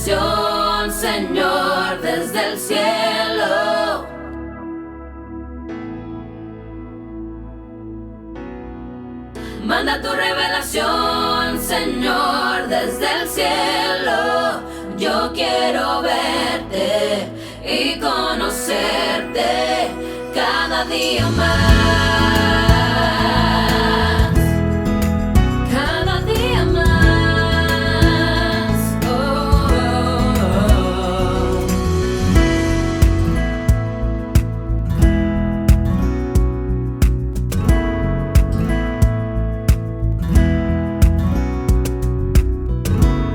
revelación, Señor, desde el cielo. Manda tu revelación, Señor, desde el cielo. Yo quiero verte y conocerte cada día más. Cada día más. Oh, oh,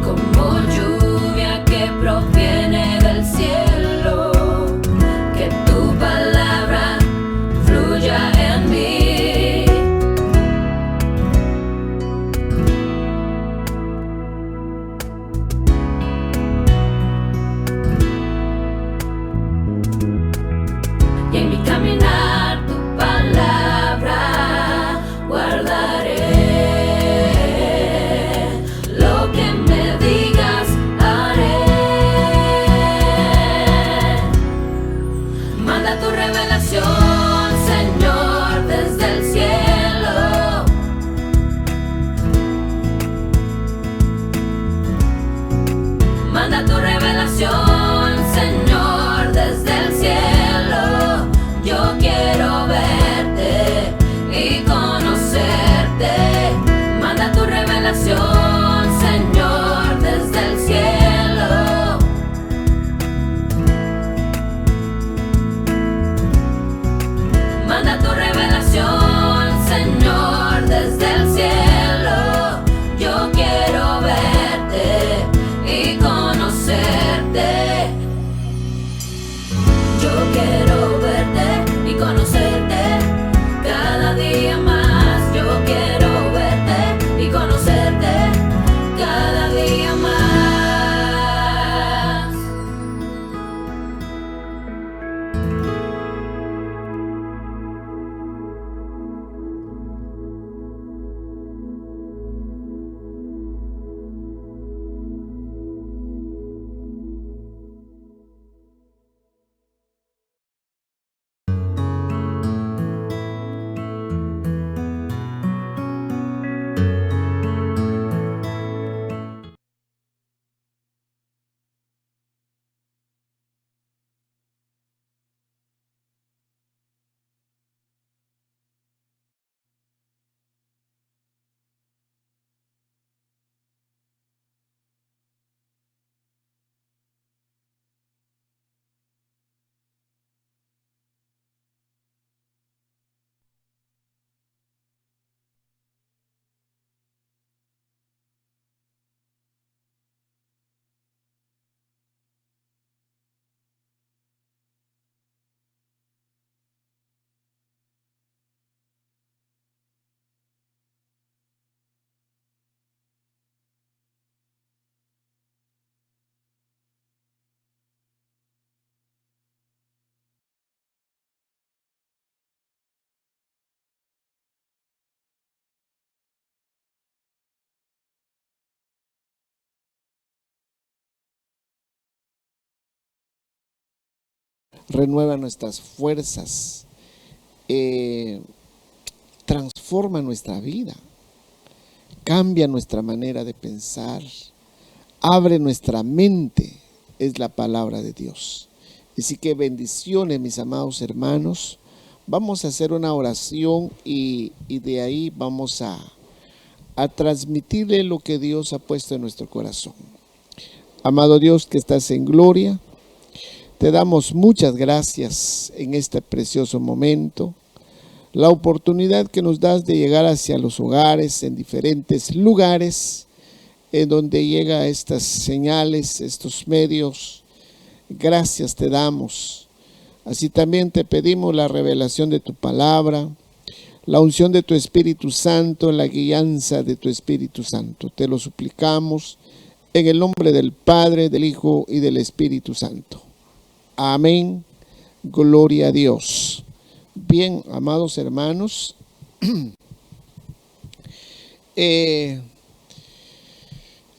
como lluvia que proviene del cielo, que tu palabra fluya en mí. Y en mi caminar tu palabra guardaré. Lo que me digas haré. Manda tu revelación, Señor, desde el cielo. Manda tu revelación, Señor, desde el cielo. Yo quiero verte y conocerte. Manda tu revelación, Señor, desde el cielo. Manda tu revelación, Señor, desde el cielo. Yo quiero verte y conocerte. Yo quiero verte y conocerte cada día más. Yo quiero verte y conocerte cada día más. Renueva nuestras fuerzas, transforma nuestra vida, cambia nuestra manera de pensar, abre nuestra mente, es la palabra de Dios. Así que bendiciones, mis amados hermanos. Vamos a hacer una oración y de ahí vamos a transmitirle lo que Dios ha puesto en nuestro corazón. Amado Dios que estás en gloria, te damos muchas gracias en este precioso momento, la oportunidad que nos das de llegar hacia los hogares en diferentes lugares, en donde llega estas señales, estos medios. Gracias te damos. Así también te pedimos la revelación de tu palabra, la unción de tu Espíritu Santo, la guianza de tu Espíritu Santo. Te lo suplicamos en el nombre del Padre, del Hijo y del Espíritu Santo. Amén. Gloria a Dios. Bien, amados hermanos,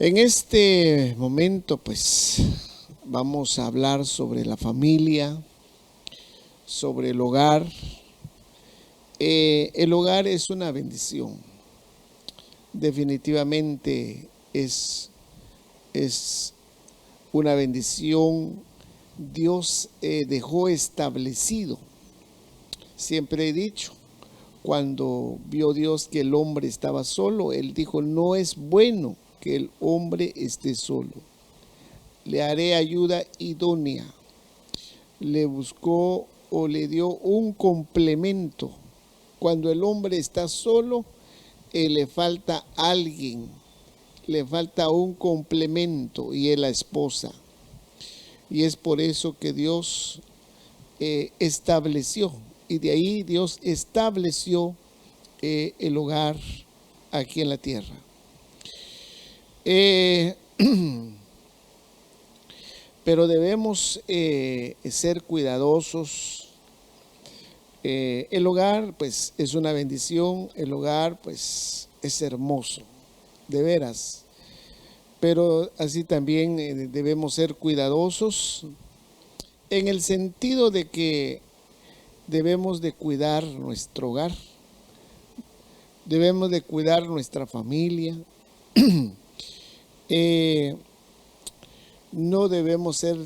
En este momento, pues, vamos a hablar sobre la familia, sobre el hogar. El hogar es una bendición. Definitivamente es una bendición. Dios dejó establecido. Siempre he dicho, cuando vio Dios que el hombre estaba solo, Él dijo, no es bueno que el hombre esté solo. Le haré ayuda idónea. Le buscó o le dio un complemento. Cuando el hombre está solo, le falta alguien, le falta un complemento, y es la esposa. Y es por eso que Dios estableció, y de ahí Dios estableció el hogar aquí en la tierra. Pero debemos ser cuidadosos. El hogar, pues, es una bendición. El hogar, pues, es hermoso, de veras. Pero así también debemos ser cuidadosos en el sentido de que debemos de cuidar nuestro hogar, debemos de cuidar nuestra familia. No debemos ser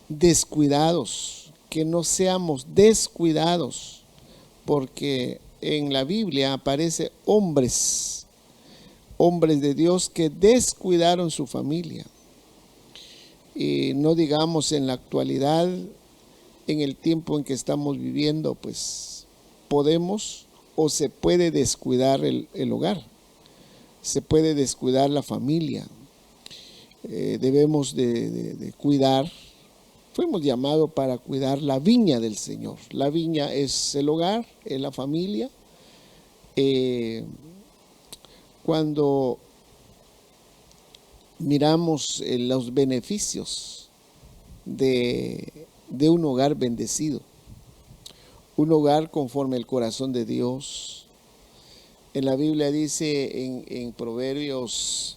descuidados, que no seamos descuidados, porque en la Biblia aparece hombres de Dios que descuidaron su familia. Y no digamos en la actualidad, en el tiempo en que estamos viviendo, pues podemos o se puede descuidar el hogar, se puede descuidar la familia. Debemos de cuidar. Fuimos llamados para cuidar la viña del Señor. La viña es el hogar, es la familia. Cuando miramos los beneficios de un hogar bendecido, un hogar conforme al corazón de Dios. En la Biblia dice en Proverbios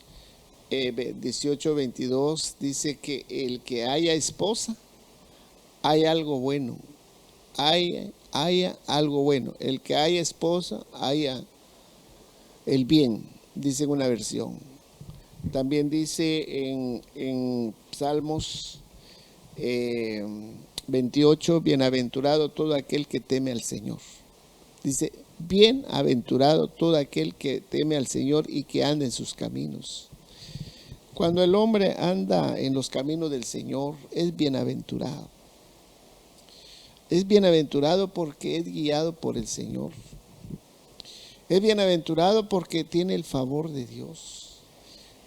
18:22, dice que el que haya esposa, hay algo bueno. Haya algo bueno. El que haya esposa, haya el bien, dice en una versión. También dice en Salmos 28, bienaventurado todo aquel que teme al Señor. Dice, bienaventurado todo aquel que teme al Señor y que anda en sus caminos. Cuando el hombre anda en los caminos del Señor, es bienaventurado. Es bienaventurado porque es guiado por el Señor. Es bienaventurado porque tiene el favor de Dios.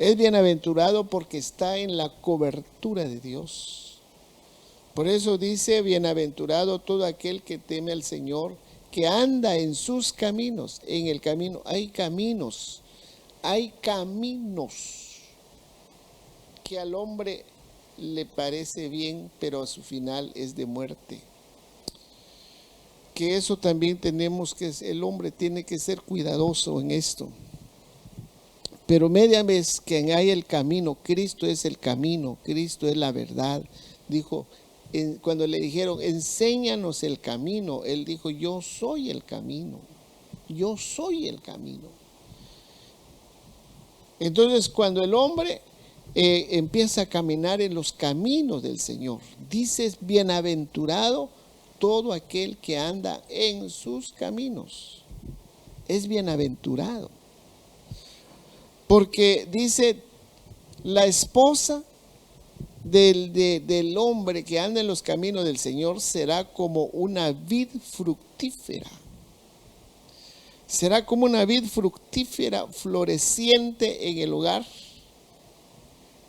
Es bienaventurado porque está en la cobertura de Dios. Por eso dice, bienaventurado todo aquel que teme al Señor, que anda en sus caminos. En el camino hay caminos que al hombre le parece bien, pero a su final es de muerte. Que eso también el hombre tiene que ser cuidadoso en esto. Pero media vez que hay el camino, Cristo es el camino, Cristo es la verdad. Dijo, cuando le dijeron, enséñanos el camino, Él dijo, yo soy el camino, yo soy el camino. Entonces, cuando el hombre empieza a caminar en los caminos del Señor, dices, bienaventurado todo aquel que anda en sus caminos. Es bienaventurado. Porque dice, la esposa del hombre que anda en los caminos del Señor será como una vid fructífera. Será como una vid fructífera floreciente en el hogar.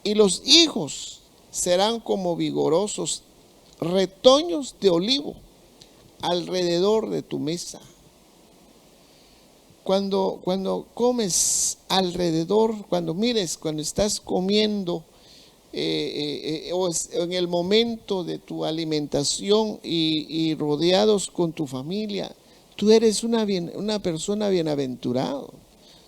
Y los hijos serán como vigorosos retoños de olivo alrededor de tu mesa. Cuando comes alrededor, cuando estás comiendo, o en el momento de tu alimentación y rodeados con tu familia, tú eres una persona bienaventurada.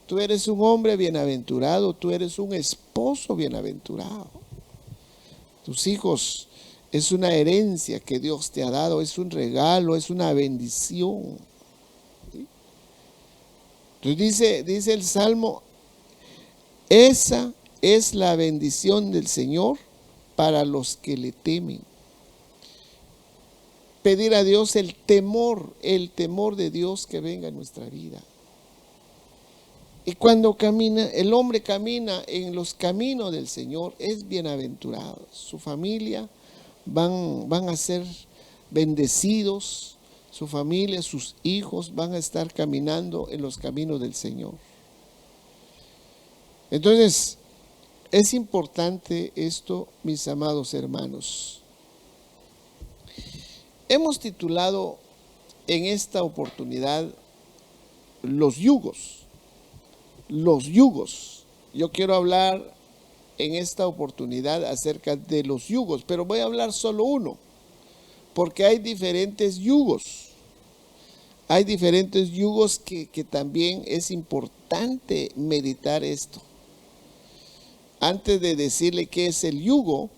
Tú eres un hombre bienaventurado, tú eres un esposo bienaventurado. Tus hijos es una herencia que Dios te ha dado, es un regalo, es una bendición. ¿Sí? Entonces dice el Salmo, esa es la bendición del Señor para los que le temen. Pedir a Dios el temor de Dios que venga en nuestra vida. Y cuando el hombre camina en los caminos del Señor, es bienaventurado. Su familia van a ser bendecidos, su familia, sus hijos van a estar caminando en los caminos del Señor. Entonces, es importante esto, mis amados hermanos. Hemos titulado en esta oportunidad los yugos. Los yugos. Yo quiero hablar en esta oportunidad acerca de los yugos, pero voy a hablar solo uno, porque hay diferentes yugos. Hay diferentes yugos que también es importante meditar esto. Antes de decirle qué es el yugo,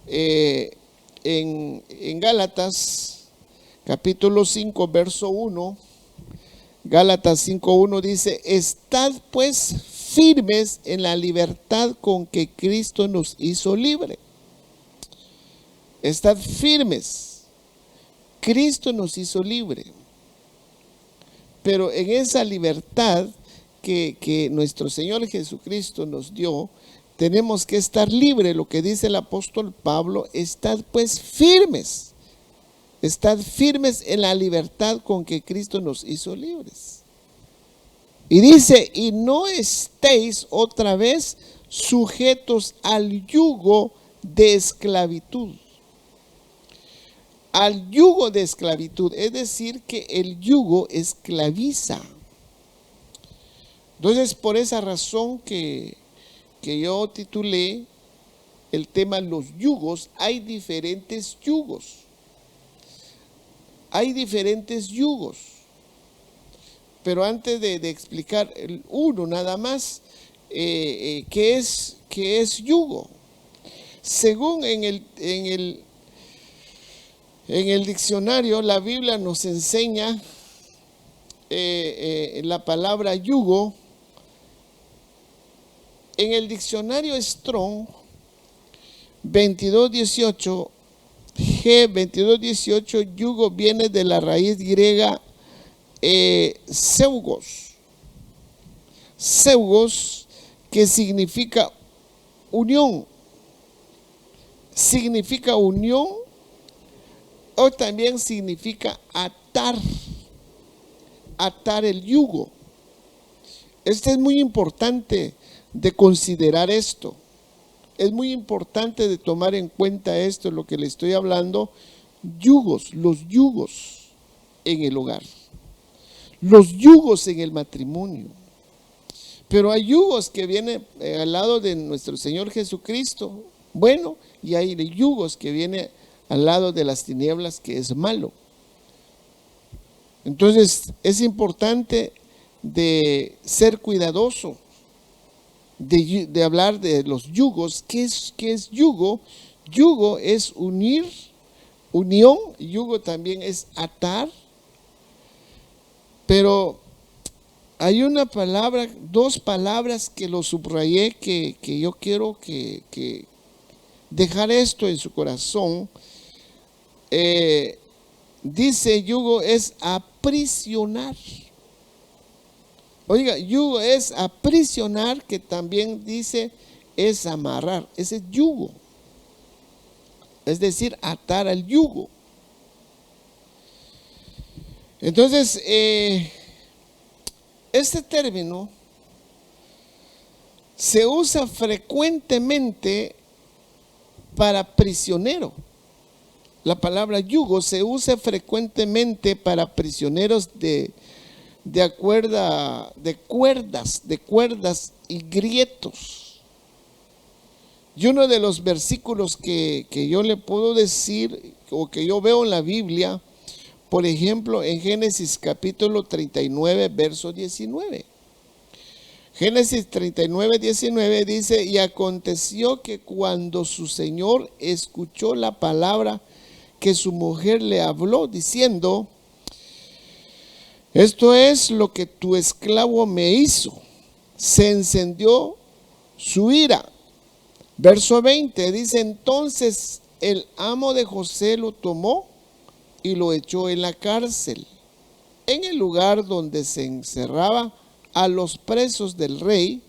en Gálatas capítulo 5, verso 1, Gálatas 5:1 dice, estad pues firmes en la libertad con que Cristo nos hizo libre. Estad firmes. Cristo nos hizo libre. Pero en esa libertad que nuestro Señor Jesucristo nos dio, tenemos que estar libres. Lo que dice el apóstol Pablo, estad pues firmes. Estad firmes en la libertad con que Cristo nos hizo libres. Y dice, y no estéis otra vez sujetos al yugo de esclavitud. Al yugo de esclavitud, es decir, que el yugo esclaviza. Entonces, por esa razón que yo titulé el tema los yugos, hay diferentes yugos. Hay diferentes yugos, pero antes de explicar uno nada más, ¿qué es yugo? Según en el diccionario, la Biblia nos enseña la palabra yugo. En el diccionario Strong 2218, G2218, yugo viene de la raíz griega zeugos. Zeugos, que significa unión. Significa unión o también significa atar. Atar el yugo. Este es muy importante de considerar esto. Es muy importante de tomar en cuenta esto, lo que le estoy hablando, yugos, los yugos en el hogar, los yugos en el matrimonio. Pero hay yugos que vienen al lado de nuestro Señor Jesucristo, bueno, y hay yugos que vienen al lado de las tinieblas, que es malo. Entonces, es importante de ser cuidadoso. De hablar de los yugos. ¿Qué es yugo? Yugo es unir, unión. Yugo también es atar. Pero hay una palabra, dos palabras que lo subrayé, que yo quiero que dejar esto en su corazón. Dice yugo es aprisionar. Oiga, yugo es aprisionar, que también dice es amarrar. Ese es yugo. Es decir, atar al yugo. Entonces, este término se usa frecuentemente para prisionero. La palabra yugo se usa frecuentemente para prisioneros de cuerdas y grietos. Y uno de los versículos que yo le puedo decir, o que yo veo en la Biblia, por ejemplo, en Génesis capítulo 39, verso 19. Génesis 39, 19 dice: y aconteció que cuando su señor escuchó la palabra que su mujer le habló, diciendo: esto es lo que tu esclavo me hizo, se encendió su ira. Verso 20 dice: entonces el amo de José lo tomó y lo echó en la cárcel, en el lugar donde se encerraba a los presos del rey.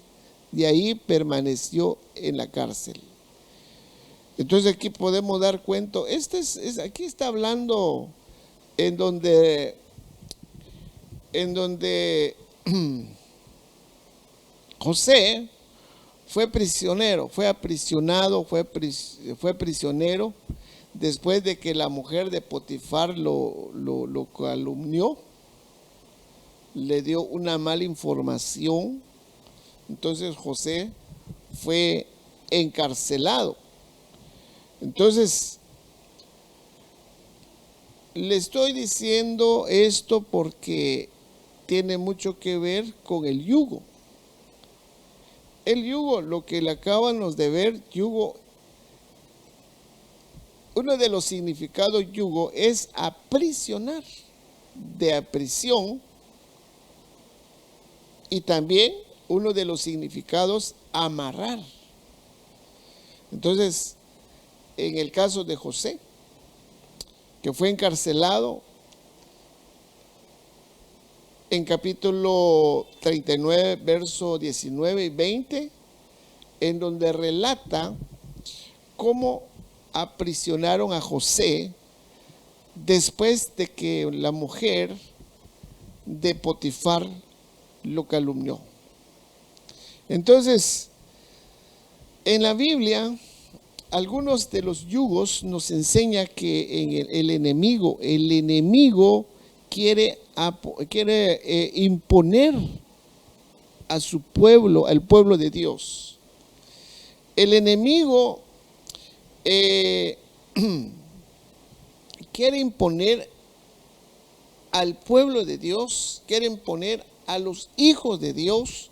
De ahí permaneció en la cárcel. Entonces aquí podemos dar cuenta, aquí está hablando en donde José fue prisionero, fue aprisionado, fue prisionero después de que la mujer de Potifar lo calumnió, le dio una mala información. Entonces José fue encarcelado. Entonces, le estoy diciendo esto porque tiene mucho que ver con el yugo. El yugo, lo que le acabamos de ver, yugo, uno de los significados yugo es aprisionar, de aprisión, y también uno de los significados amarrar. Entonces, en el caso de José, que fue encarcelado, en capítulo 39, verso 19 y 20, en donde relata cómo aprisionaron a José después de que la mujer de Potifar lo calumnió. Entonces, en la Biblia, algunos de los yugos nos enseña que en el enemigo quiere imponer a su pueblo, al pueblo de Dios. El enemigo quiere imponer al pueblo de Dios, quiere imponer a los hijos de Dios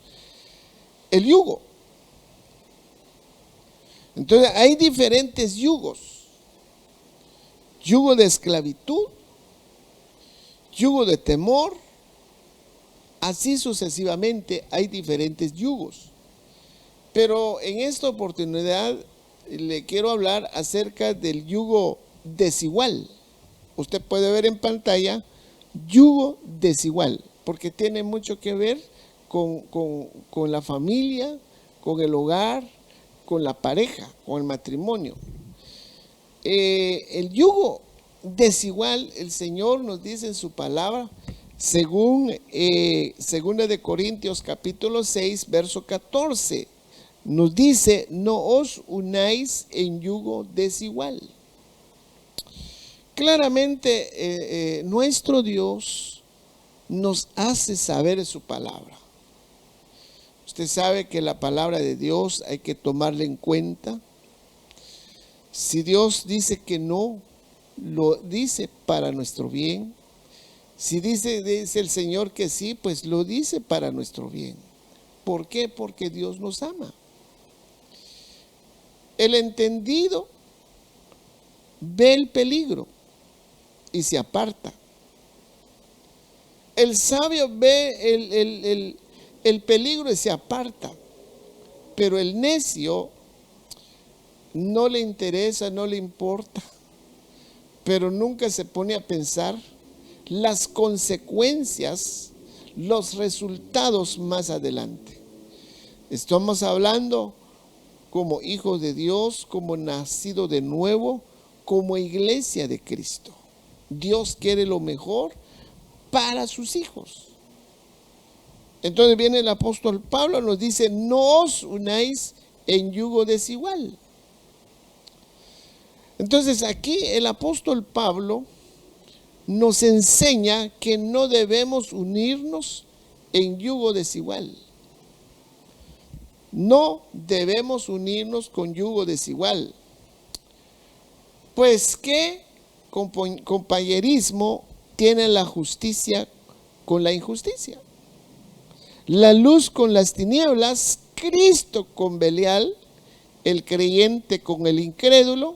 el yugo. Entonces hay diferentes yugos: yugo de esclavitud, yugo de temor, así sucesivamente hay diferentes yugos. Pero en esta oportunidad le quiero hablar acerca del yugo desigual. Usted puede ver en pantalla yugo desigual, porque tiene mucho que ver con la familia, con el hogar, con la pareja, con el matrimonio. El yugo desigual, el Señor nos dice en su palabra, según 2 Corintios capítulo 6, verso 14, nos dice: no os unáis en yugo desigual. Claramente nuestro Dios nos hace saber su palabra. Usted sabe que la palabra de Dios hay que tomarla en cuenta. Si Dios dice que no, lo dice para nuestro bien. Si dice el Señor que sí, pues lo dice para nuestro bien. ¿Por qué? Porque Dios nos ama. El entendido ve el peligro y se aparta. El sabio ve el peligro y se aparta, pero el necio no le interesa, no le importa, pero nunca se pone a pensar las consecuencias, los resultados más adelante. Estamos hablando como hijos de Dios, como nacido de nuevo, como iglesia de Cristo. Dios quiere lo mejor para sus hijos. Entonces viene el apóstol Pablo, nos dice: no os unáis en yugo desigual. Entonces aquí el apóstol Pablo nos enseña que no debemos unirnos en yugo desigual. No debemos unirnos con yugo desigual. Pues ¿qué compañerismo tiene la justicia con la injusticia? la luz con las tinieblas, Cristo con Belial, el creyente con el incrédulo,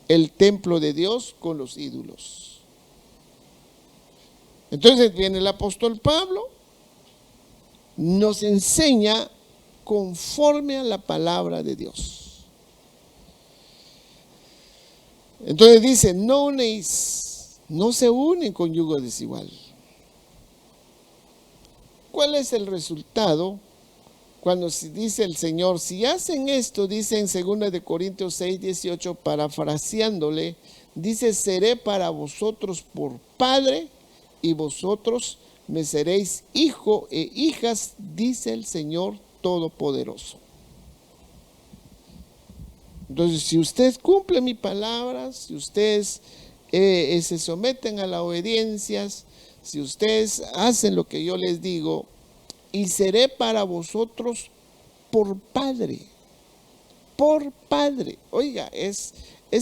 el templo de Dios con los ídolos. Entonces viene el apóstol Pablo, nos enseña conforme a la palabra de Dios. Entonces dice, no se unen con yugo desigual. ¿Cuál es el resultado? Cuando dice el Señor, si hacen esto, dice en 2 de Corintios 6, 18, parafraseándole, dice, seré para vosotros por padre y vosotros me seréis hijo e hijas, dice el Señor Todopoderoso. Entonces, si ustedes cumplen mi palabra, si ustedes se someten a las obediencias, si ustedes hacen lo que yo les digo, y seré para vosotros por padre. Por padre. Oiga, es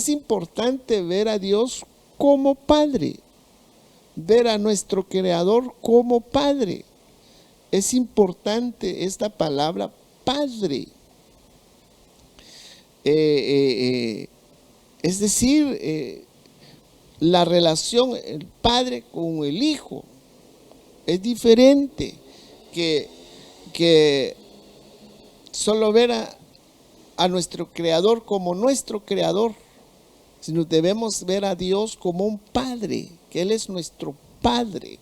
importante ver a Dios como padre. Ver a nuestro Creador como padre. Es importante esta palabra padre. Es decir, la relación el padre con el hijo es diferente que solo ver a nuestro Creador como nuestro Creador, sino debemos ver a Dios como un padre, que Él es nuestro padre.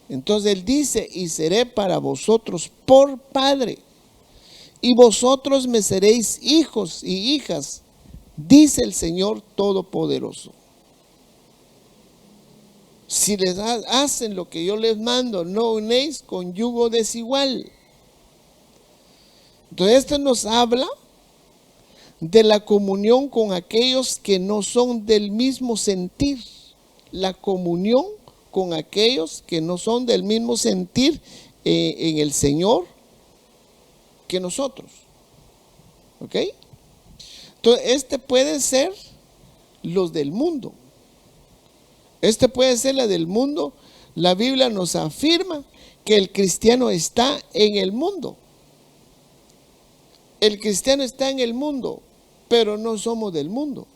Entonces Él dice, y seré para vosotros por padre, y vosotros me seréis hijos y hijas, dice el Señor Todopoderoso. Si les hacen lo que yo les mando, no unéis con yugo desigual. Entonces esto nos habla de la comunión con aquellos que no son del mismo sentir. La comunión con aquellos que no son del mismo sentir en el Señor que nosotros. ¿Ok? Entonces puede ser los del mundo. Puede ser la del mundo. La Biblia nos afirma que el cristiano está en el mundo. El cristiano está en el mundo, pero no somos del mundo.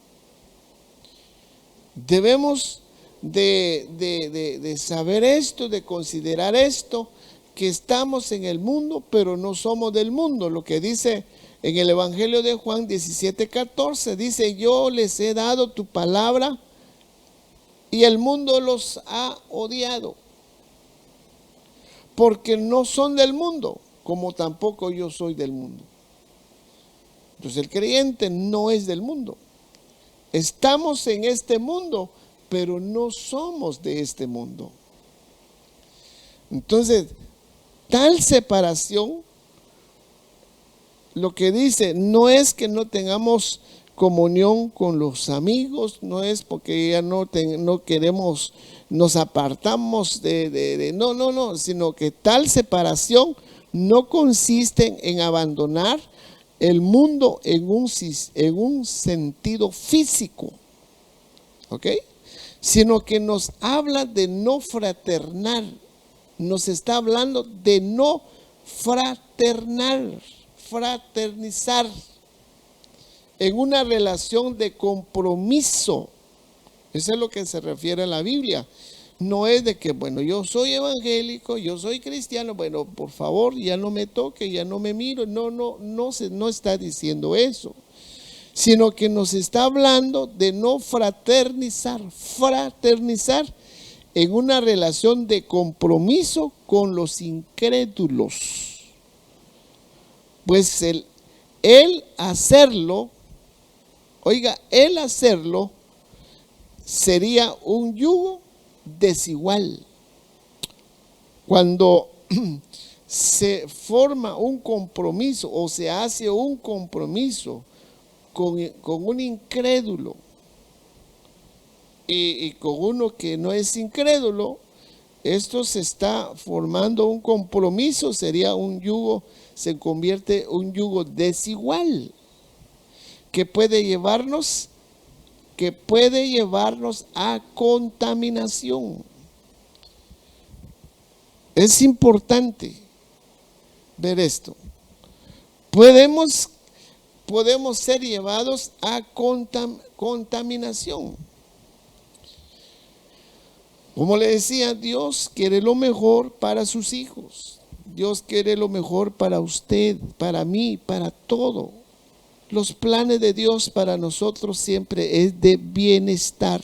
Debemos de saber esto, de considerar esto, que estamos en el mundo, pero no somos del mundo. Lo que dice en el Evangelio de Juan 17:14, dice, yo les he dado tu palabra, y el mundo los ha odiado, porque no son del mundo, como tampoco yo soy del mundo. Entonces el creyente no es del mundo. Estamos en este mundo, pero no somos de este mundo. Entonces, tal separación, lo que dice, no es que no tengamos comunión con los amigos, no es porque ya no queremos, nos apartamos no, sino que tal separación no consiste en abandonar el mundo en un sentido físico, ¿ok? Sino que nos habla de no fraternar, nos está hablando de no fraternizar en una relación de compromiso. Eso es lo que se refiere a la Biblia. No es de que, bueno, yo soy evangélico, yo soy cristiano, bueno, por favor, ya no me toque, ya no me miro. No está diciendo eso. Sino que nos está hablando de no fraternizar en una relación de compromiso con los incrédulos. Pues el hacerlo sería un yugo desigual. Cuando se forma un compromiso o se hace un compromiso con un incrédulo y con uno que no es incrédulo, esto se está formando un compromiso, sería un yugo, se convierte en un yugo desigual que puede llevarnos a contaminación. Es importante ver esto. Podemos ser llevados a contaminación. Como le decía, Dios quiere lo mejor para sus hijos. Dios quiere lo mejor para usted, para mí, para todo. Los planes de Dios para nosotros siempre es de bienestar.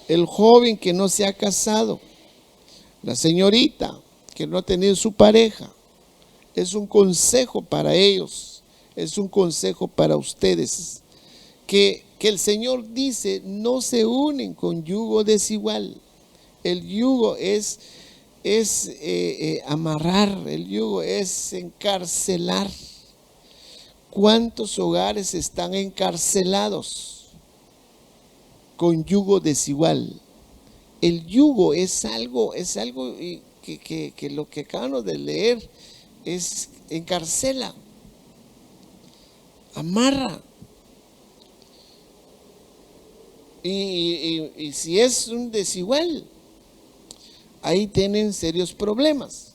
El joven que no se ha casado, la señorita que no ha tenido su pareja, es un consejo para ellos, es un consejo para ustedes, que el Señor dice, no se unen con yugo desigual. El yugo es amarrar, el yugo es encarcelar. ¿Cuántos hogares están encarcelados con yugo desigual? El yugo es algo que lo que acabamos de leer es encarcela, amarra. Y si es un desigual, ahí tienen serios problemas.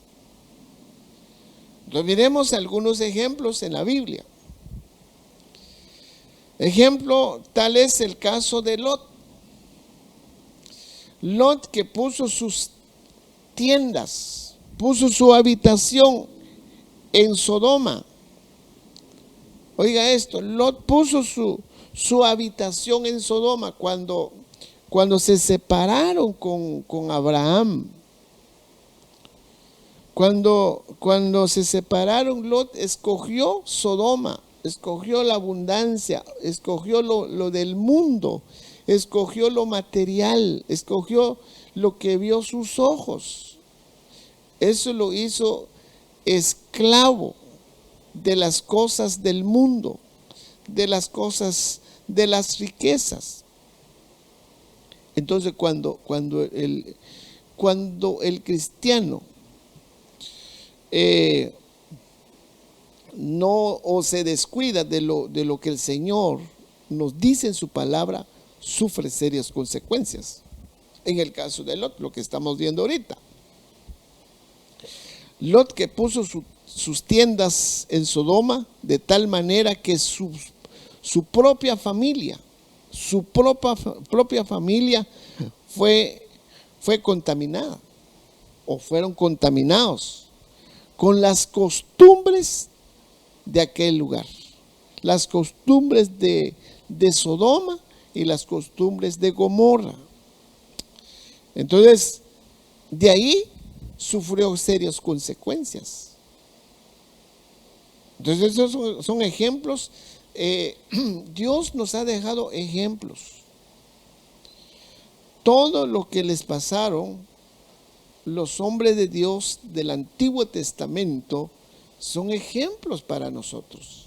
Entonces, miremos algunos ejemplos en la Biblia. Ejemplo, tal es el caso de Lot. Lot, que puso sus tiendas, puso su habitación en Sodoma. Oiga esto, Lot puso su habitación en Sodoma cuando se separaron con Abraham. Cuando se separaron, Lot escogió Sodoma, escogió la abundancia, escogió lo del mundo, escogió lo material, escogió lo que vio sus ojos. Eso lo hizo esclavo de las cosas del mundo, de las cosas, de las riquezas. Entonces cuando el cristiano no o se descuida de lo que el Señor nos dice en su palabra, sufre serias consecuencias. En el caso de Lot, lo que estamos viendo ahorita. Lot, que puso sus tiendas en Sodoma de tal manera que su propia familia fue contaminada, o fueron contaminados con las costumbres de aquel lugar, las costumbres de Sodoma y las costumbres de Gomorra. Entonces, de ahí sufrió serias consecuencias. Entonces, esos son ejemplos. Dios nos ha dejado ejemplos. Todo lo que les pasaron los hombres de Dios del Antiguo Testamento son ejemplos para nosotros,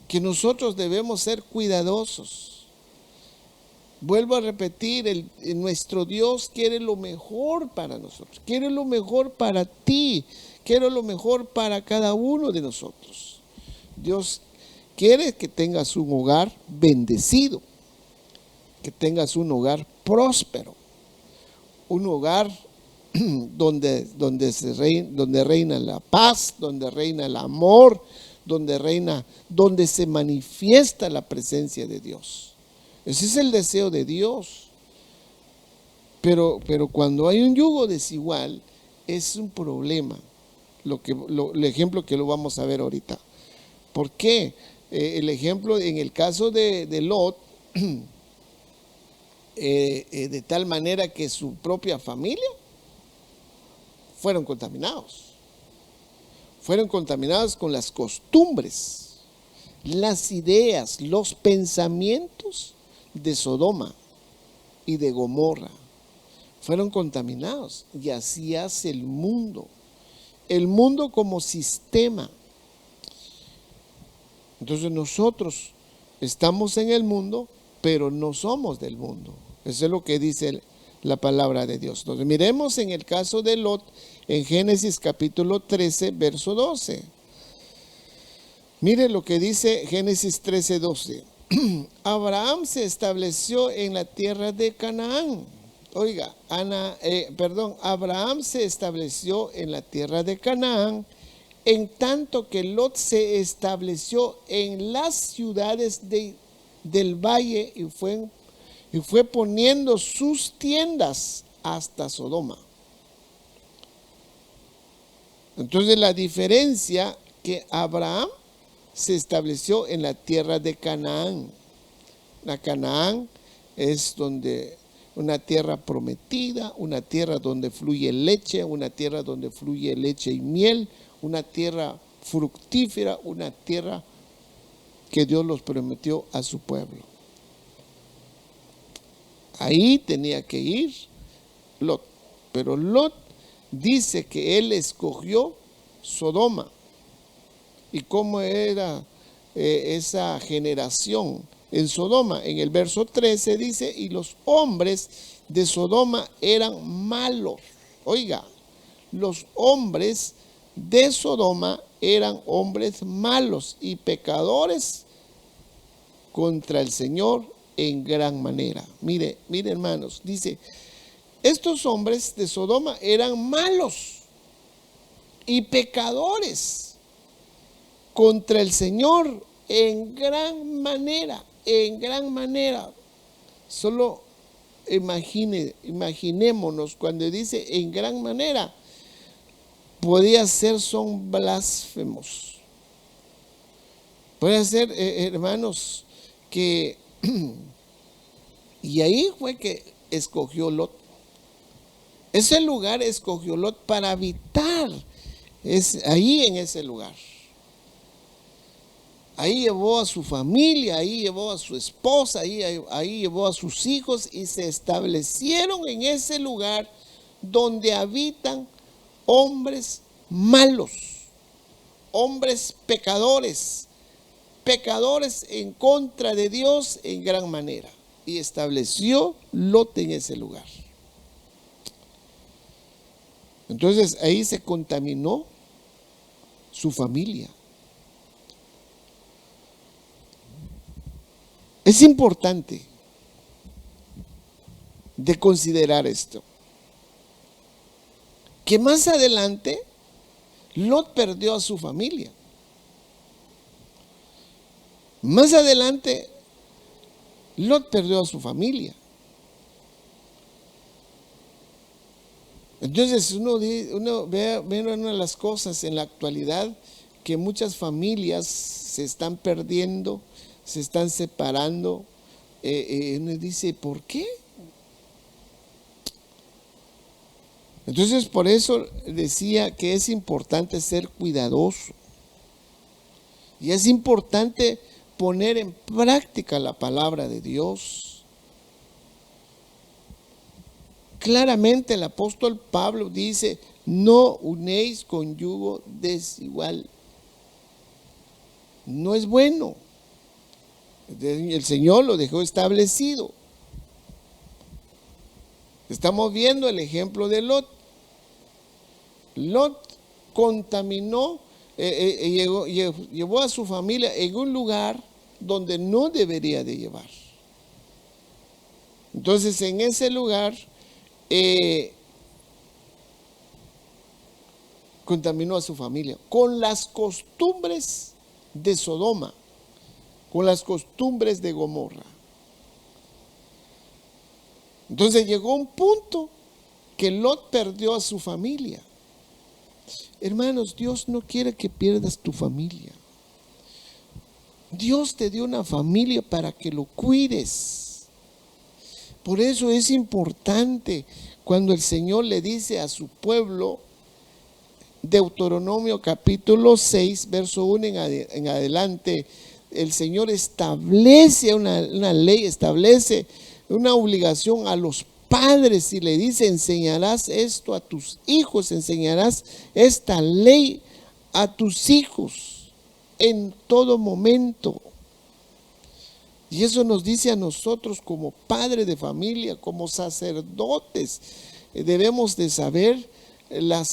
que nosotros debemos ser cuidadosos. Vuelvo a repetir, nuestro Dios quiere lo mejor para nosotros, quiere lo mejor para ti, quiere lo mejor para cada uno de nosotros. Dios quiere que tengas un hogar bendecido, que tengas un hogar próspero, un hogar donde reina la paz, donde reina el amor, donde se manifiesta la presencia de Dios. Ese es el deseo de Dios. Pero cuando hay un yugo desigual, es un problema. El ejemplo que lo vamos a ver ahorita. ¿Por qué? El ejemplo en el caso de Lot, de tal manera que su propia familia fueron contaminados con las costumbres, las ideas, los pensamientos de Sodoma y de Gomorra. Fueron contaminados, y así hace el mundo como sistema. Entonces nosotros estamos en el mundo, pero no somos del mundo. Eso es lo que dice la palabra de Dios. Entonces miremos en el caso de Lot, en Génesis capítulo 13, verso 12. Mire lo que dice Génesis 13:12. Abraham se estableció en la tierra de Canaán Oiga, Abraham se estableció en la tierra de Canaán, en tanto que Lot se estableció en las ciudades del valle y fue poniendo sus tiendas hasta Sodoma. Entonces la diferencia que Abraham se estableció en la tierra de Canaán. La Canaán es una tierra prometida, una tierra donde fluye leche, una tierra donde fluye leche y miel, una tierra fructífera, una tierra que Dios los prometió a su pueblo. Ahí tenía que ir Lot, pero Lot dice que él escogió Sodoma. ¿Y cómo era esa generación en Sodoma? En el verso 13 dice, y los hombres de Sodoma eran malos. Oiga, los hombres de Sodoma eran hombres malos y pecadores contra el Señor en gran manera. Mire hermanos, dice, estos hombres de Sodoma eran malos y pecadores contra el Señor en gran manera, en gran manera. Solo imaginémonos cuando dice en gran manera, podía ser son blasfemos. Puede ser, hermanos, que y ahí fue que escogió Lot. Ese lugar escogió Lot para habitar, ahí en ese lugar. Ahí llevó a su familia, ahí llevó a su esposa, ahí llevó a sus hijos y se establecieron en ese lugar donde habitan hombres malos, hombres pecadores, pecadores en contra de Dios en gran manera. Y estableció Lot en ese lugar. Entonces ahí se contaminó su familia. Es importante de considerar esto, que más adelante Lot perdió a su familia. Más adelante Lot perdió a su familia. Entonces uno ve una de las cosas en la actualidad, que muchas familias se están perdiendo, se están separando. Uno dice, ¿por qué? Entonces por eso decía que es importante ser cuidadoso. Y es importante poner en práctica la palabra de Dios. Claramente el apóstol Pablo dice, no unéis con yugo desigual. No es bueno. El Señor lo dejó establecido. Estamos viendo el ejemplo de Lot. Lot contaminó, llevó a su familia en un lugar donde no debería de llevar. Entonces en ese lugar contaminó a su familia con las costumbres de Sodoma, con las costumbres de Gomorra. Entonces llegó un punto que Lot perdió a su familia. Hermanos, Dios no quiere que pierdas tu familia. Dios te dio una familia para que lo cuides. Por eso es importante cuando el Señor le dice a su pueblo, Deuteronomio capítulo 6, verso 1 en adelante, el Señor establece una ley, establece una obligación a los padres y le dice, enseñarás esto a tus hijos, enseñarás esta ley a tus hijos en todo momento. Y eso nos dice a nosotros como padres de familia, como sacerdotes, debemos de saber la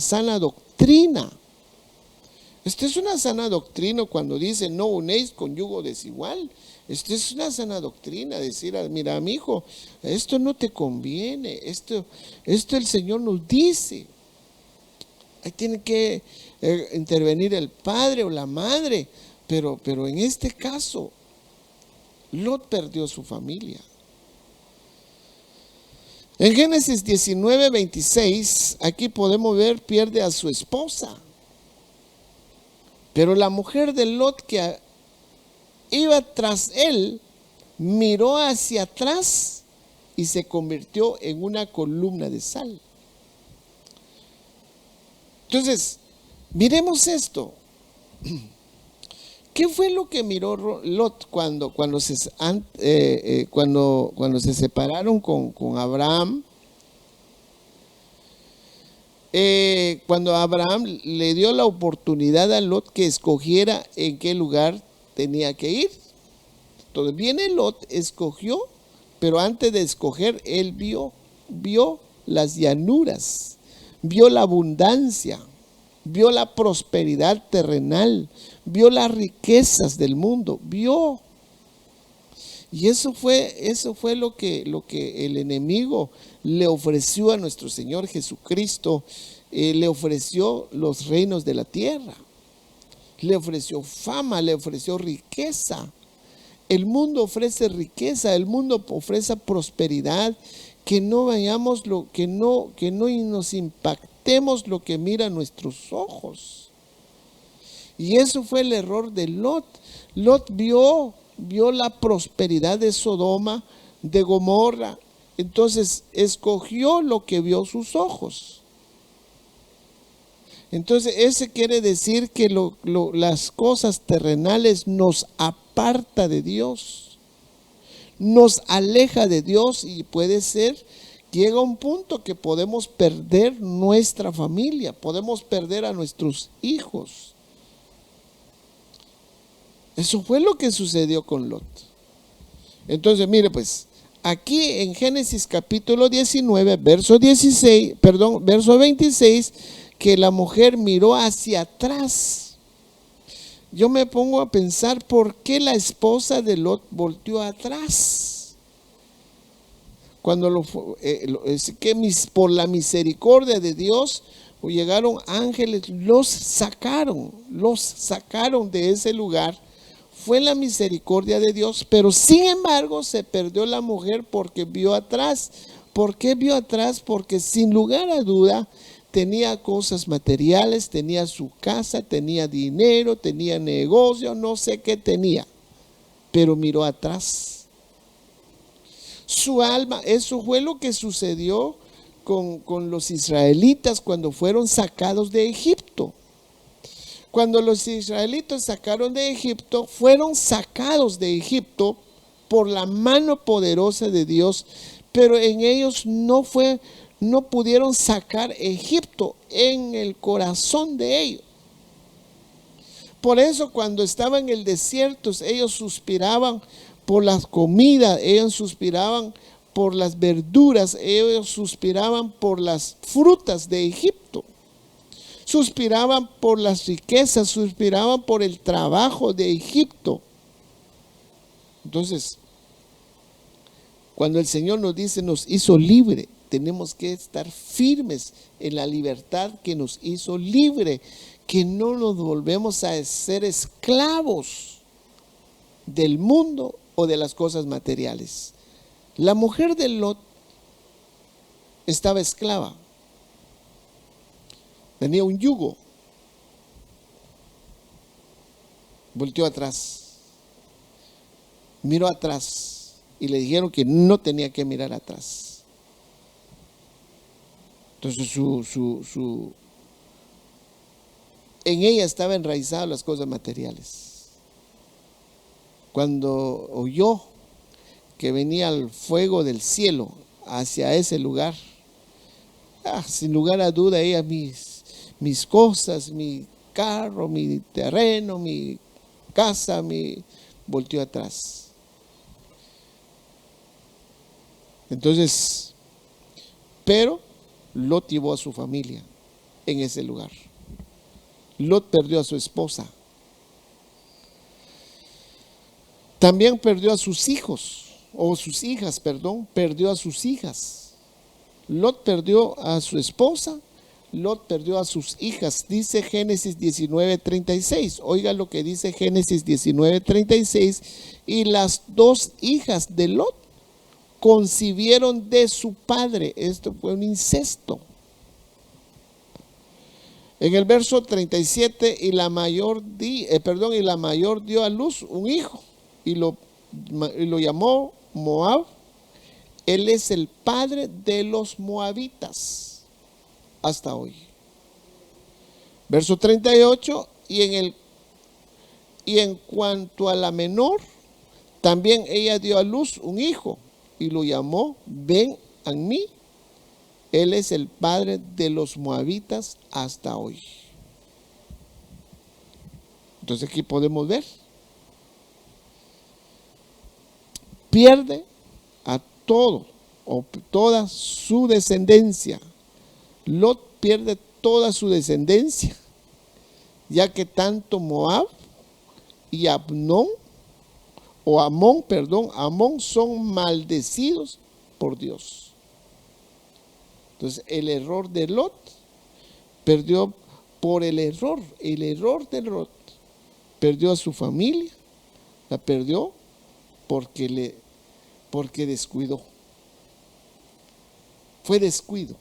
sana doctrina. Esto es una sana doctrina cuando dice no unéis con yugo desigual. Esto es una sana doctrina, decir, mira, mi hijo, esto no te conviene, esto el Señor nos dice. Ahí tiene que intervenir el padre o la madre, pero en este caso, Lot perdió su familia. En Génesis 19:26, aquí podemos ver, pierde a su esposa. Pero la mujer de Lot que iba tras él, miró hacia atrás y se convirtió en una columna de sal. Entonces, miremos esto. ¿Qué fue lo que miró Lot cuando se separaron con Abraham? Cuando Abraham le dio la oportunidad a Lot que escogiera en qué lugar tenía que ir. Entonces viene Lot, escogió, pero antes de escoger, él vio las llanuras, vio la abundancia, vio la prosperidad terrenal, vio las riquezas del mundo, vio. Y eso fue lo que el enemigo le ofreció a nuestro Señor Jesucristo. Le ofreció los reinos de la tierra, le ofreció fama, le ofreció riqueza. El mundo ofrece riqueza, el mundo ofrece prosperidad, que no vayamos que no nos impactemos lo que miran nuestros ojos. Y eso fue el error de Lot. Lot vio la prosperidad de Sodoma, de Gomorra, entonces escogió lo que vio sus ojos. Entonces ese quiere decir que las cosas terrenales nos aparta de Dios, nos aleja de Dios, y puede ser, llega un punto que podemos perder nuestra familia, podemos perder a nuestros hijos. Eso fue lo que sucedió con Lot. Entonces, mire pues, aquí en Génesis capítulo 19, verso 26, que la mujer miró hacia atrás. Yo me pongo a pensar, ¿por qué la esposa de Lot volteó atrás? Por la misericordia de Dios llegaron ángeles, los sacaron de ese lugar. Fue la misericordia de Dios, pero sin embargo se perdió la mujer porque vio atrás. ¿Por qué vio atrás? Porque sin lugar a duda tenía cosas materiales, tenía su casa, tenía dinero, tenía negocio, no sé qué tenía, pero miró atrás. Su alma, eso fue lo que sucedió con los israelitas cuando fueron sacados de Egipto. Cuando los israelitas sacaron de Egipto, fueron sacados de Egipto por la mano poderosa de Dios, pero en ellos no pudieron sacar Egipto en el corazón de ellos. Por eso cuando estaban en el desierto, ellos suspiraban por las comidas, ellos suspiraban por las verduras, ellos suspiraban por las frutas de Egipto. Suspiraban por las riquezas, suspiraban por el trabajo de Egipto. Entonces, cuando el Señor nos dice, nos hizo libre, tenemos que estar firmes en la libertad que nos hizo libre, que no nos volvemos a ser esclavos del mundo o de las cosas materiales. La mujer de Lot estaba esclava. Tenía un yugo. Volteó atrás. Miró atrás. Y le dijeron que no tenía que mirar atrás. Entonces en ella estaba enraizadas las cosas materiales. Cuando oyó que venía el fuego del cielo hacia ese lugar, sin lugar a duda, ella mis cosas, mi carro, mi terreno, mi casa, volteó atrás. Entonces, pero Lot llevó a su familia en ese lugar. Lot perdió a su esposa. También perdió a sus hijos, o sus hijas, perdón, perdió a sus hijas. Lot perdió a su esposa, Lot perdió a sus hijas. Dice Génesis 19:36. Oiga lo que dice Génesis 19:36. Y las dos hijas de Lot concibieron de su padre. Esto fue un incesto. En el verso 37, y la mayor dio a luz un hijo y lo llamó Moab. Él es el padre de los moabitas hasta hoy. Verso 38, y en cuanto a la menor, también ella dio a luz un hijo y lo llamó Ben-Ammi. Él es el padre de los moabitas hasta hoy. Entonces aquí podemos ver. Pierde a todo o toda su descendencia. Lot pierde toda su descendencia, ya que tanto Moab y Amón son maldecidos por Dios. Entonces el error de Lot perdió por el error de Lot, perdió a su familia, la perdió porque descuidó. Fue descuido.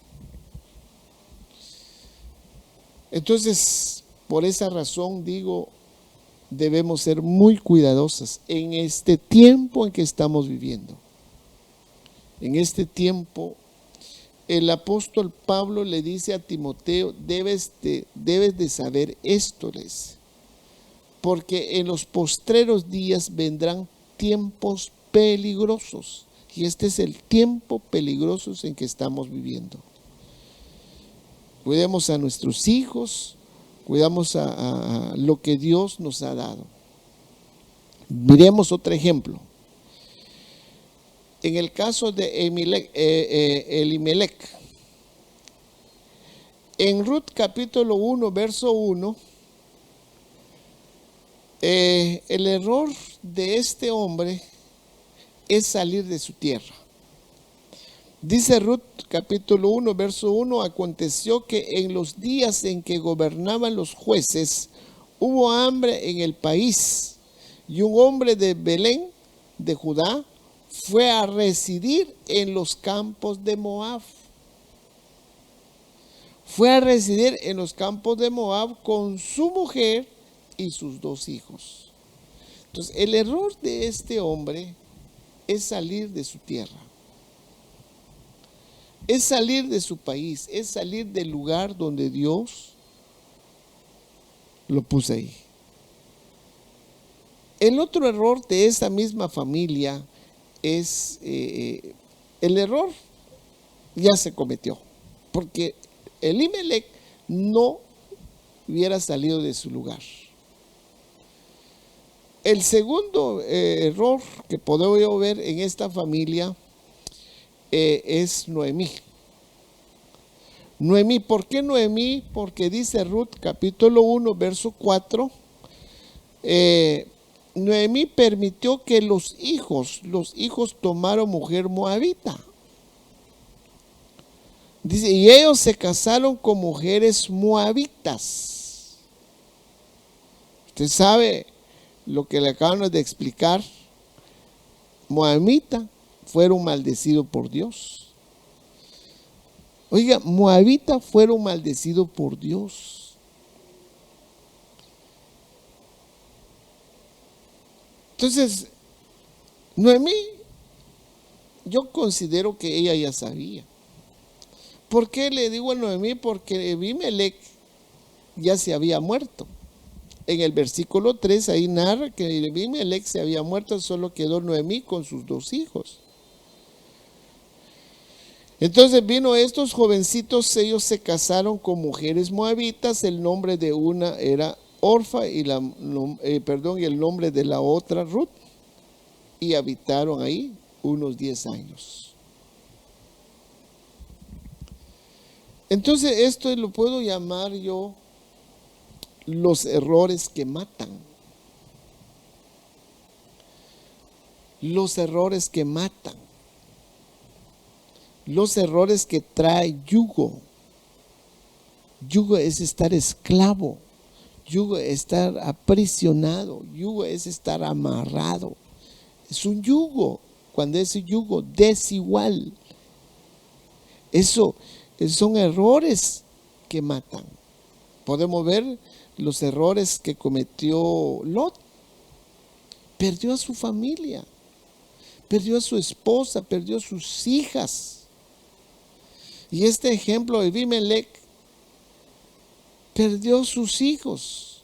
Entonces, por esa razón digo, debemos ser muy cuidadosas en este tiempo en que estamos viviendo. En este tiempo, el apóstol Pablo le dice a Timoteo, debes de saber esto, porque en los postreros días vendrán tiempos peligrosos, y este es el tiempo peligroso en que estamos viviendo. Cuidemos a nuestros hijos, cuidamos a lo que Dios nos ha dado. Miremos otro ejemplo. En el caso de Elimelec, en Ruth capítulo 1, verso 1, el error de este hombre es salir de su tierra. Dice Ruth capítulo 1, verso 1, aconteció que en los días en que gobernaban los jueces, hubo hambre en el país, y un hombre de Belén, de Judá, fue a residir en los campos de Moab. Fue a residir en los campos de Moab con su mujer y sus dos hijos. Entonces, el error de este hombre es salir de su tierra. Es salir de su país, es salir del lugar donde Dios lo puso ahí. El otro error de esa misma familia es, el error ya se cometió, porque Elimelec no hubiera salido de su lugar. El segundo error que podemos ver en esta familia es Noemí. Noemí, ¿por qué Noemí? Porque dice Ruth capítulo 1, verso 4, Noemí permitió que los hijos tomaron mujer moabita. Dice, y ellos se casaron con mujeres moabitas. Usted sabe lo que le acabamos de explicar. Moabita fueron maldecidos por Dios. Oiga, moabita fueron maldecidos por Dios. Entonces, Noemí, yo considero que ella ya sabía. ¿Por qué le digo a Noemí? Porque Elimelec ya se había muerto. En el versículo 3 ahí narra que Elimelec se había muerto, solo quedó Noemí con sus dos hijos. Entonces vino estos jovencitos, ellos se casaron con mujeres moabitas, el nombre de una era Orfa y el nombre de la otra Ruth, y habitaron ahí unos 10 años. Entonces esto lo puedo llamar yo los errores que matan. Los errores que matan. Los errores que trae yugo. Yugo es estar esclavo. Yugo es estar aprisionado. Yugo es estar amarrado. Es un yugo. Cuando es un yugo desigual. Eso son errores que matan. Podemos ver los errores que cometió Lot. Perdió a su familia. Perdió a su esposa. Perdió a sus hijas. Y este ejemplo de Abimelech perdió sus hijos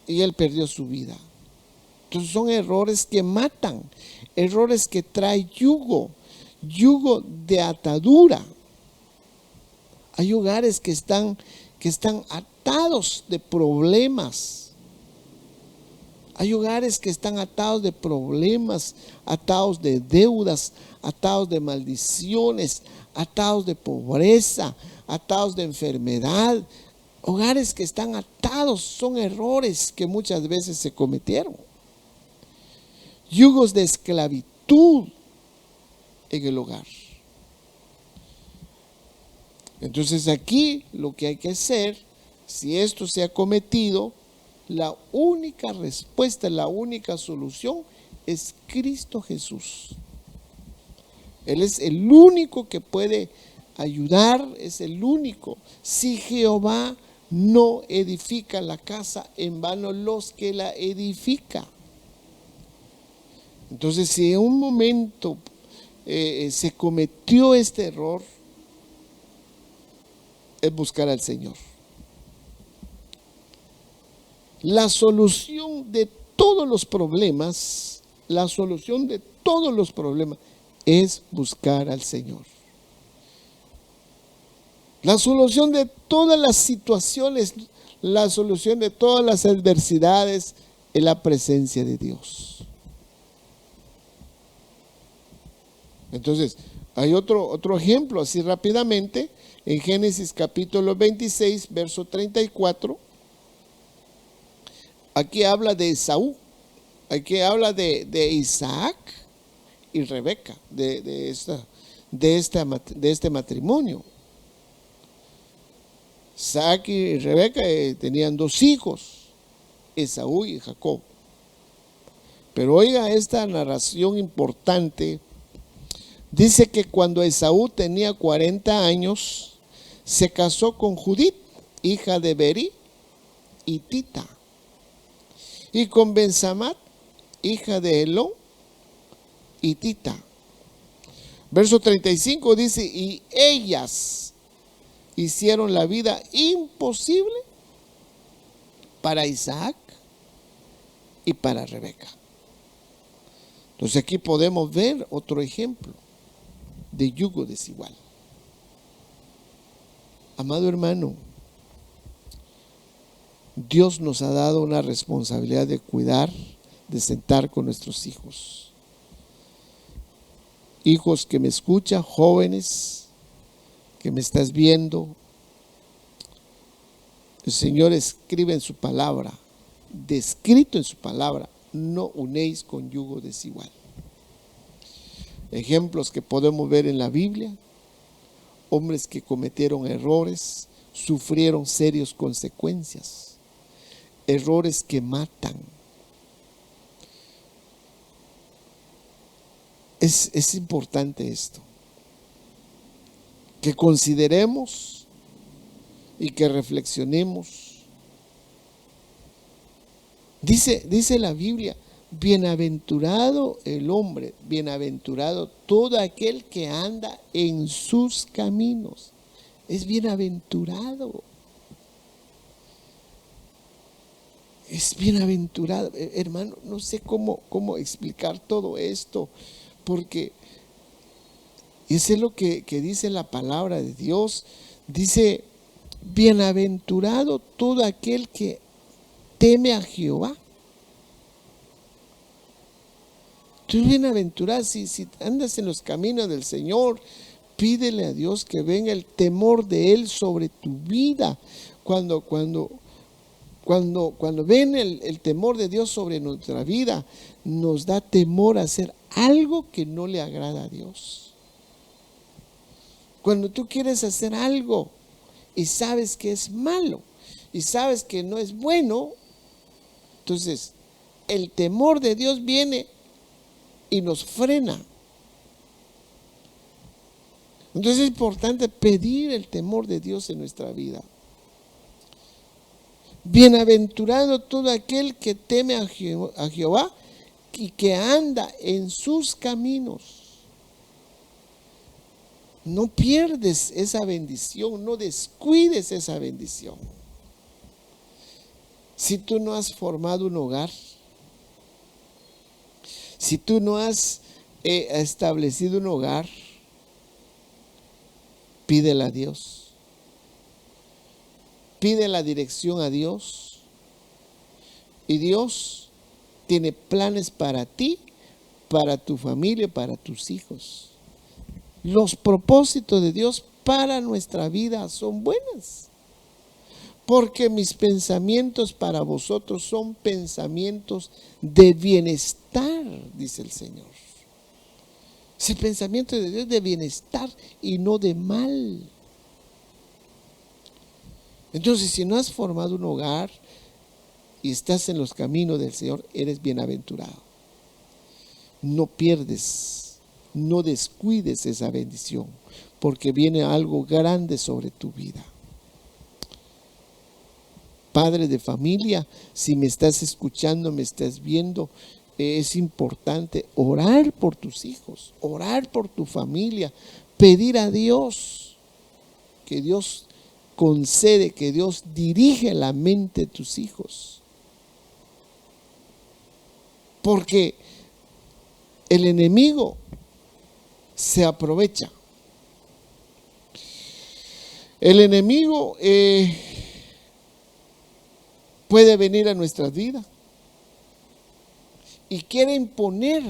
y él perdió su vida. Entonces son errores que matan, errores que traen yugo de atadura. Hay hogares que están atados de problemas. Hay hogares que están atados de problemas, atados de deudas, atados de maldiciones, atados de pobreza, atados de enfermedad. Hogares que están atados, son errores que muchas veces se cometieron. Yugos de esclavitud en el hogar. Entonces aquí lo que hay que hacer, si esto se ha cometido, la única respuesta, la única solución es Cristo Jesús. Él es el único que puede ayudar, es el único. Si Jehová no edifica la casa, en vano los que la edifican. Entonces, si en un momento se cometió este error, es buscar al Señor. La solución de todos los problemas, es buscar al Señor. La solución de todas las situaciones, la solución de todas las adversidades es la presencia de Dios. Entonces, hay otro ejemplo así rápidamente, en Génesis capítulo 26, verso 34. Aquí habla de Esaú, aquí habla de Isaac y Rebeca, de este matrimonio. Isaac y Rebeca tenían 2 hijos, Esaú y Jacob. Pero oiga esta narración importante. Dice que cuando Esaú tenía 40 años, se casó con Judith, hija de Beri, hitita, y con Bensamat, hija de Elón, hitita. Verso 35 dice, y ellas hicieron la vida imposible para Isaac y para Rebeca. Entonces aquí podemos ver otro ejemplo de yugo desigual. Amado hermano, Dios nos ha dado una responsabilidad de cuidar, de sentar con nuestros hijos. Hijos que me escuchan, jóvenes que me estás viendo, el Señor escribe en su palabra, descrito en su palabra, no unéis con yugo desigual. Ejemplos que podemos ver en la Biblia, hombres que cometieron errores, sufrieron serias consecuencias, errores que matan. Es importante esto, que consideremos y que reflexionemos. Dice la Biblia, bienaventurado el hombre, bienaventurado todo aquel que anda en sus caminos. Es bienaventurado. Es bienaventurado. Hermano, no sé cómo explicar todo esto, porque eso es lo que dice la palabra de Dios. Dice, bienaventurado todo aquel que teme a Jehová. Tú bienaventurado, si andas en los caminos del Señor, pídele a Dios que venga el temor de Él sobre tu vida. Cuando Cuando ven el temor de Dios sobre nuestra vida, nos da temor a hacer algo que no le agrada a Dios. Cuando tú quieres hacer algo y sabes que es malo y sabes que no es bueno, entonces el temor de Dios viene y nos frena. Entonces es importante pedir el temor de Dios en nuestra vida. Bienaventurado todo aquel que teme a Jehová y que anda en sus caminos. No pierdes esa bendición, no descuides esa bendición. Si tú no has formado un hogar, si tú no has establecido un hogar, pídele a Dios. Pide la dirección a Dios. Y Dios tiene planes para ti, para tu familia, para tus hijos. Los propósitos de Dios para nuestra vida son buenos. Porque mis pensamientos para vosotros son pensamientos de bienestar, dice el Señor. Ese pensamiento de Dios de bienestar y no de mal. Entonces, si no has formado un hogar y estás en los caminos del Señor, eres bienaventurado. No pierdes, no descuides esa bendición, porque viene algo grande sobre tu vida. Padre de familia, si me estás escuchando, me estás viendo, es importante orar por tus hijos, orar por tu familia, pedir a Dios que Dios concede, que Dios dirige la mente de tus hijos. Porque el enemigo se aprovecha. El enemigo puede venir a nuestras vidas y quiere imponer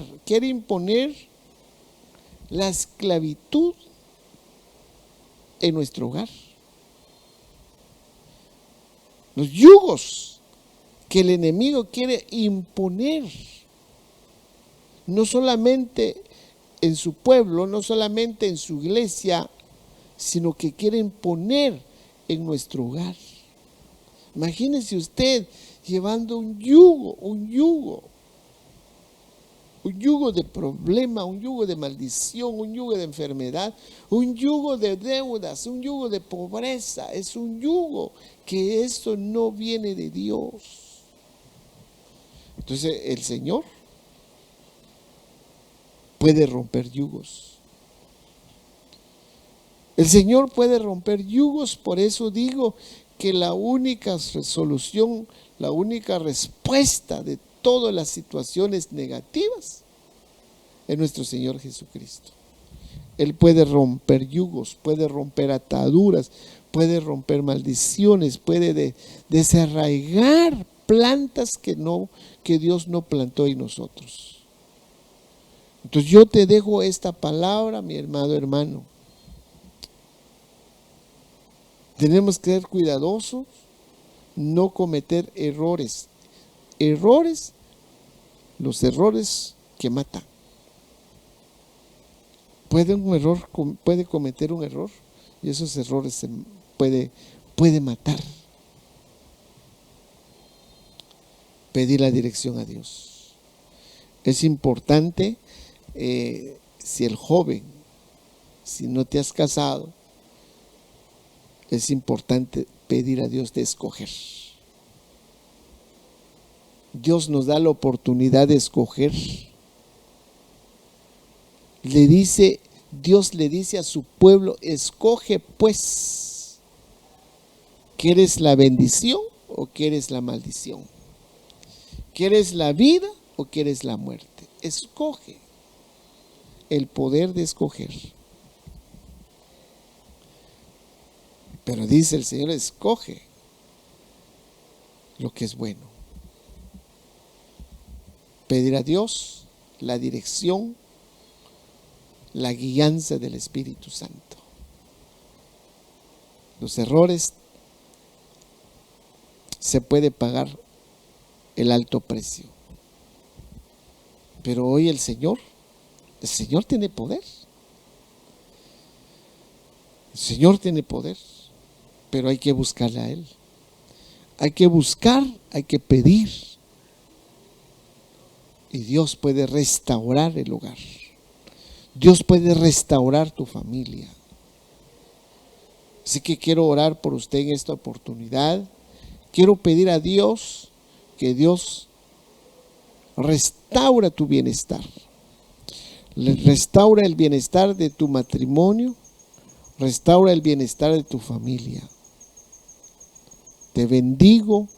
la esclavitud en nuestro hogar. Los yugos que el enemigo quiere imponer, no solamente en su pueblo, no solamente en su iglesia, sino que quiere imponer en nuestro hogar. Imagínese usted llevando un yugo de problema, un yugo de maldición, un yugo de enfermedad, un yugo de deudas, un yugo de pobreza. Es un yugo que esto no viene de Dios. Entonces el Señor puede romper yugos. El Señor puede romper yugos, por eso digo que la única solución, la única respuesta de todas las situaciones negativas es nuestro Señor Jesucristo. Él puede romper yugos, puede romper ataduras, puede romper maldiciones, puede desarraigar plantas que Dios no plantó en nosotros. Entonces yo te dejo esta palabra, mi hermano. Tenemos que ser cuidadosos, no cometer errores. Los errores que matan. Puede cometer un error y esos errores se puede matar. Pedir la dirección a Dios. Es importante, si no te has casado, es importante pedir a Dios de escoger. Dios nos da la oportunidad de escoger. Dios le dice a su pueblo: escoge pues, ¿quieres la bendición o quieres la maldición? ¿Quieres la vida o quieres la muerte? Escoge. El poder de escoger. Pero dice el Señor: escoge lo que es bueno. Pedir a Dios la dirección, la guianza del Espíritu Santo. Los errores se puede pagar el alto precio. Pero hoy el Señor tiene poder. El Señor tiene poder, pero hay que buscarle a Él. Hay que buscar, hay que pedir. Y Dios puede restaurar el hogar. Dios puede restaurar tu familia. Así que quiero orar por usted en esta oportunidad. Quiero pedir a Dios que Dios restaura tu bienestar. Restaura el bienestar de tu matrimonio. Restaura el bienestar de tu familia. Te bendigo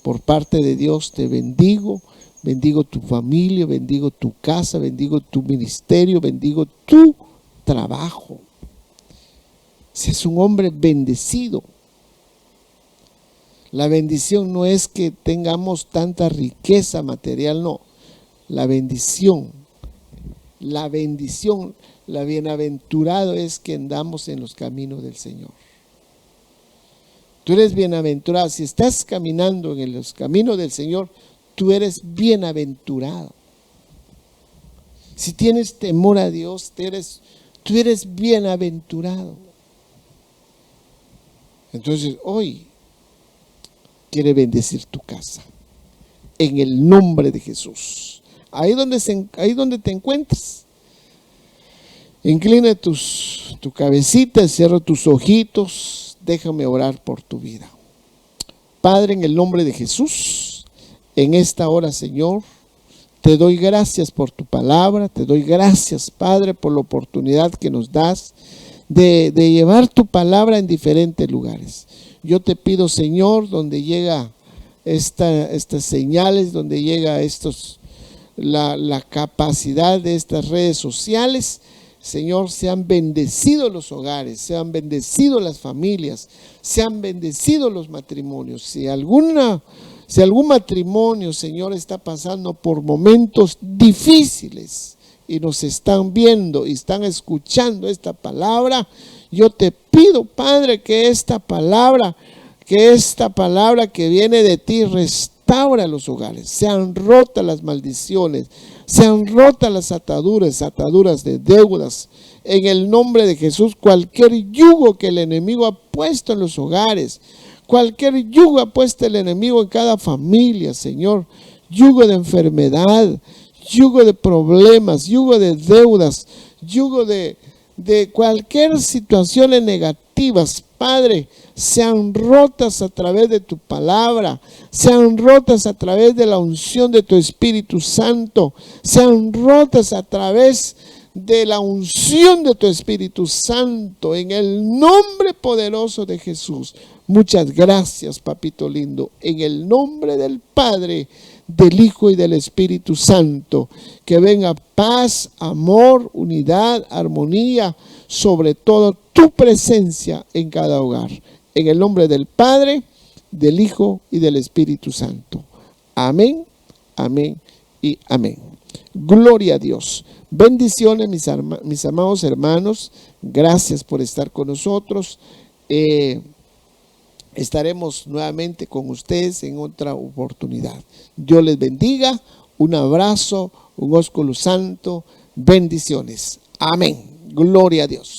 por parte de Dios, te bendigo. Bendigo tu familia, bendigo tu casa, bendigo tu ministerio, bendigo tu trabajo. Seas un hombre bendecido. La bendición no es que tengamos tanta riqueza material, no. La bendición, la bienaventurado es que andamos en los caminos del Señor. Tú eres bienaventurado. Si estás caminando en los caminos del Señor, tú eres bienaventurado. Si tienes temor a Dios, tú eres bienaventurado. Entonces hoy quiere bendecir tu casa en el nombre de Jesús. Ahí donde te encuentres, inclina tu cabecita, cierra tus ojitos, déjame orar por tu vida. Padre, en el nombre de Jesús, en esta hora, Señor, te doy gracias por tu palabra, te doy gracias, Padre, por la oportunidad que nos das de llevar tu palabra en diferentes lugares. Yo te pido, Señor, donde llega estas señales, donde llega la capacidad de estas redes sociales, Señor, sean bendecidos los hogares, sean bendecidos las familias, sean bendecidos los matrimonios. Si algún matrimonio, Señor, está pasando por momentos difíciles y nos están viendo y están escuchando esta palabra, yo te pido, Padre, que esta palabra que viene de ti restaura los hogares, sean rotas las maldiciones, sean rotas las ataduras de deudas. En el nombre de Jesús, cualquier yugo que el enemigo ha puesto en los hogares, cualquier yugo ha puesto el enemigo en cada familia, Señor, yugo de enfermedad, yugo de problemas, yugo de deudas, yugo de cualquier situación negativas, Padre, sean rotas a través de tu palabra, sean rotas a través de la unción de tu Espíritu Santo, sean rotas a través de la unción de tu Espíritu Santo, en el nombre poderoso de Jesús. Muchas gracias, papito lindo, en el nombre del Padre, del Hijo y del Espíritu Santo. Que venga paz, amor, unidad, armonía, sobre todo tu presencia en cada hogar. En el nombre del Padre, del Hijo y del Espíritu Santo. Amén, amén y amén. Gloria a Dios. Bendiciones, mis amados hermanos. Gracias por estar con nosotros. Estaremos nuevamente con ustedes en otra oportunidad. Dios les bendiga. Un abrazo, un ósculo santo. Bendiciones. Amén. Gloria a Dios.